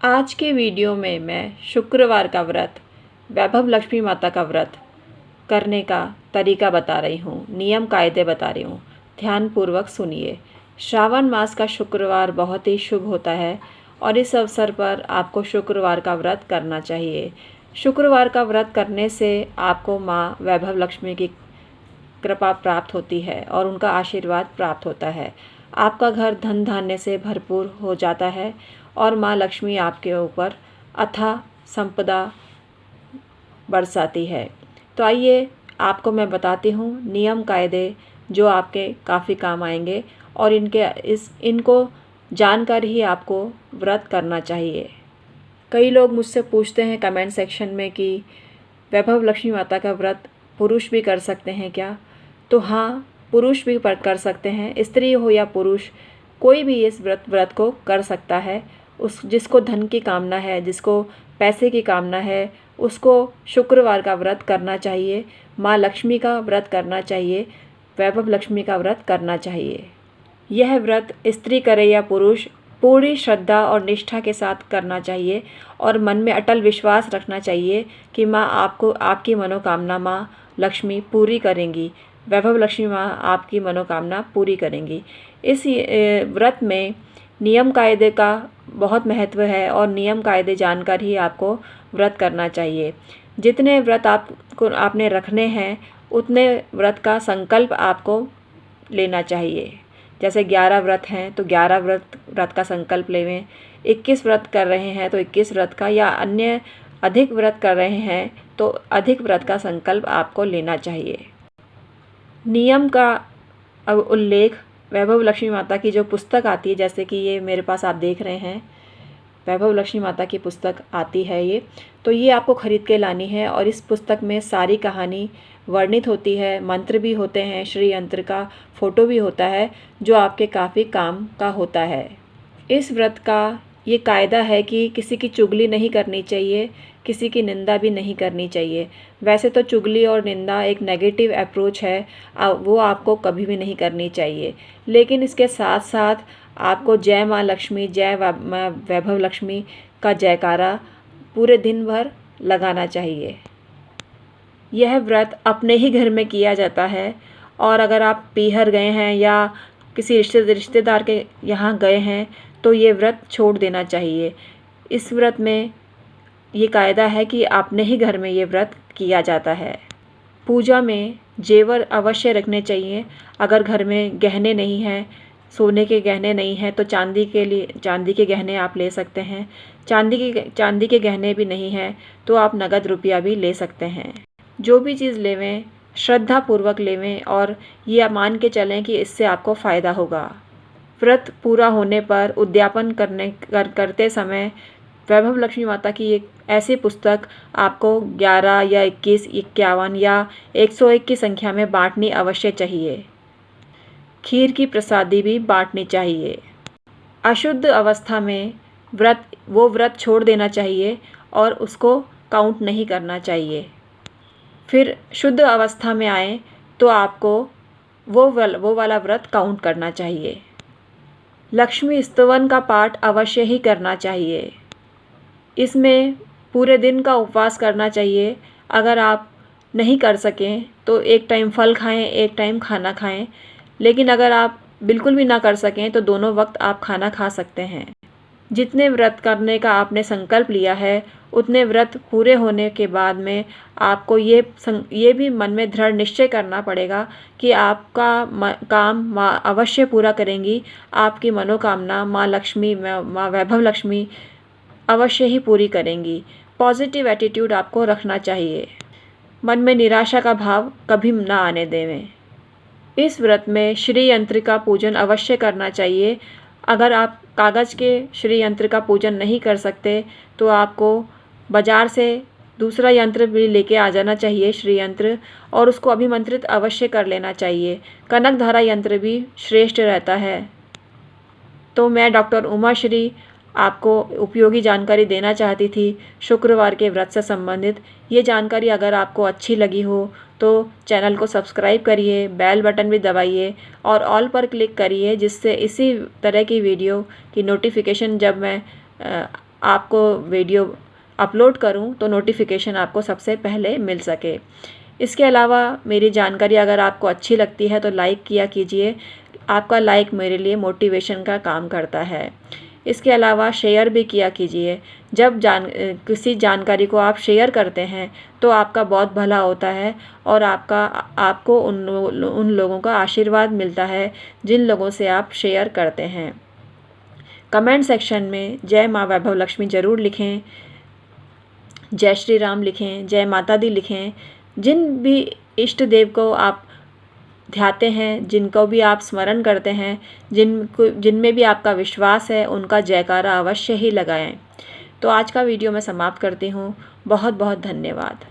आज के वीडियो में मैं शुक्रवार का व्रत, वैभव लक्ष्मी माता का व्रत करने का तरीका बता रही हूँ, नियम कायदे बता रही हूँ। ध्यानपूर्वक सुनिए। श्रावण मास का शुक्रवार बहुत ही शुभ होता है और इस अवसर पर आपको शुक्रवार का व्रत करना चाहिए। शुक्रवार का व्रत करने से आपको माँ वैभव लक्ष्मी की कृपा प्राप्त होती है और उनका आशीर्वाद प्राप्त होता है। आपका घर धन धान्य से भरपूर हो जाता है और माँ लक्ष्मी आपके ऊपर अथाह संपदा बरसाती है। तो आइए आपको मैं बताती हूँ नियम कायदे जो आपके काफ़ी काम आएंगे और इनको जानकर ही आपको व्रत करना चाहिए। कई लोग मुझसे पूछते हैं कमेंट सेक्शन में कि वैभव लक्ष्मी माता का व्रत पुरुष भी कर सकते हैं क्या? तो हाँ, पुरुष भी कर सकते हैं। स्त्री हो या पुरुष, कोई भी इस व्रत को कर सकता है। जिसको धन की कामना है, जिसको पैसे की कामना है, उसको शुक्रवार का व्रत करना चाहिए। माँ लक्ष्मी का व्रत करना चाहिए, वैभव लक्ष्मी का व्रत करना चाहिए। यह व्रत स्त्री करे या पुरुष पूरी श्रद्धा और निष्ठा के साथ करना चाहिए और मन में अटल विश्वास रखना चाहिए कि माँ आपको आपकी मनोकामना माँ लक्ष्मी पूरी करेंगी। वैभव लक्ष्मी माँ आपकी मनोकामना पूरी करेंगी। इस व्रत में नियम कायदे का बहुत महत्व है और नियम कायदे जानकर ही आपको व्रत करना चाहिए। जितने व्रत आपने रखने हैं उतने व्रत का संकल्प आपको लेना चाहिए। जैसे 11 व्रत हैं तो 11 व्रत का संकल्प लेवें। 21 व्रत कर रहे हैं तो 21 व्रत का, या अन्य अधिक व्रत कर रहे हैं तो अधिक व्रत का संकल्प आपको लेना चाहिए। नियम का उल्लेख वैभव लक्ष्मी माता की जो पुस्तक आती है, जैसे कि ये मेरे पास आप देख रहे हैं, वैभव लक्ष्मी माता की पुस्तक आती है तो ये आपको ख़रीद के लानी है और इस पुस्तक में सारी कहानी वर्णित होती है, मंत्र भी होते हैं, श्री यंत्र का फ़ोटो भी होता है जो आपके काफ़ी काम का होता है। इस व्रत का ये कायदा है कि किसी की चुगली नहीं करनी चाहिए, किसी की निंदा भी नहीं करनी चाहिए। वैसे तो चुगली और निंदा एक नेगेटिव अप्रोच है, वो आपको कभी भी नहीं करनी चाहिए, लेकिन इसके साथ साथ आपको जय माँ लक्ष्मी, जय माँ वैभव लक्ष्मी का जयकारा पूरे दिन भर लगाना चाहिए। यह व्रत अपने ही घर में किया जाता है और अगर आप पीहर गए हैं या किसी रिश्तेदार के यहाँ गए हैं तो ये व्रत छोड़ देना चाहिए। इस व्रत में ये कायदा है कि अपने ही घर में ये व्रत किया जाता है। पूजा में जेवर अवश्य रखने चाहिए। अगर घर में गहने नहीं हैं, सोने के गहने नहीं हैं तो चांदी के गहने आप ले सकते हैं। चांदी के गहने भी नहीं हैं तो आप नगद रुपया भी ले सकते हैं। जो भी चीज़ लेवें श्रद्धापूर्वक लेवें और ये मान के चलें कि इससे आपको फ़ायदा होगा। व्रत पूरा होने पर उद्यापन करते समय वैभव लक्ष्मी माता की एक ऐसी पुस्तक आपको 11 या 21, 51 या 101 की संख्या में बांटनी अवश्य चाहिए। खीर की प्रसादी भी बांटनी चाहिए। अशुद्ध अवस्था में वो व्रत छोड़ देना चाहिए और उसको काउंट नहीं करना चाहिए। फिर शुद्ध अवस्था में आए तो आपको वो वाला व्रत काउंट करना चाहिए। लक्ष्मी स्तवन का पाठ अवश्य ही करना चाहिए। इसमें पूरे दिन का उपवास करना चाहिए। अगर आप नहीं कर सकें तो एक टाइम फल खाएं, एक टाइम खाना खाएं, लेकिन अगर आप बिल्कुल भी ना कर सकें तो दोनों वक्त आप खाना खा सकते हैं। जितने व्रत करने का आपने संकल्प लिया है उतने व्रत पूरे होने के बाद में आपको ये भी मन में दृढ़ निश्चय करना पड़ेगा कि आपका काम माँ अवश्य पूरा करेंगी। आपकी मनोकामना माँ लक्ष्मी, माँ वैभव लक्ष्मी अवश्य ही पूरी करेंगी। पॉजिटिव एटीट्यूड आपको रखना चाहिए। मन में निराशा का भाव कभी ना आने देवें। इस व्रत में श्री यंत्र का पूजन अवश्य करना चाहिए। अगर आप कागज़ के श्री यंत्र का पूजन नहीं कर सकते तो आपको बाज़ार से दूसरा यंत्र भी लेके आ जाना चाहिए, श्री यंत्र, और उसको अभिमंत्रित अवश्य कर लेना चाहिए। कनक धारा यंत्र भी श्रेष्ठ रहता है। तो मैं डॉक्टर उमा श्री आपको उपयोगी जानकारी देना चाहती थी शुक्रवार के व्रत से संबंधित। ये जानकारी अगर आपको अच्छी लगी हो तो चैनल को सब्सक्राइब करिए, बेल बटन भी दबाइए और ऑल पर क्लिक करिए, जिससे इसी तरह की वीडियो की नोटिफिकेशन जब मैं आपको वीडियो अपलोड करूं तो नोटिफिकेशन आपको सबसे पहले मिल सके। इसके अलावा मेरी जानकारी अगर आपको अच्छी लगती है तो लाइक किया कीजिए। आपका लाइक मेरे लिए मोटिवेशन का काम करता है। इसके अलावा शेयर भी किया कीजिए। जब किसी जानकारी को आप शेयर करते हैं तो आपका बहुत भला होता है और आपको उन लोगों का आशीर्वाद मिलता है जिन लोगों से आप शेयर करते हैं। कमेंट सेक्शन में जय माँ वैभव लक्ष्मी ज़रूर लिखें, जय श्री राम लिखें, जय माता दी लिखें। जिन भी इष्ट देव को आप ध्याते हैं, जिनको भी आप स्मरण करते हैं, जिनमें भी आपका विश्वास है, उनका जयकारा अवश्य ही लगाएं। तो आज का वीडियो मैं समाप्त करती हूँ। बहुत बहुत धन्यवाद।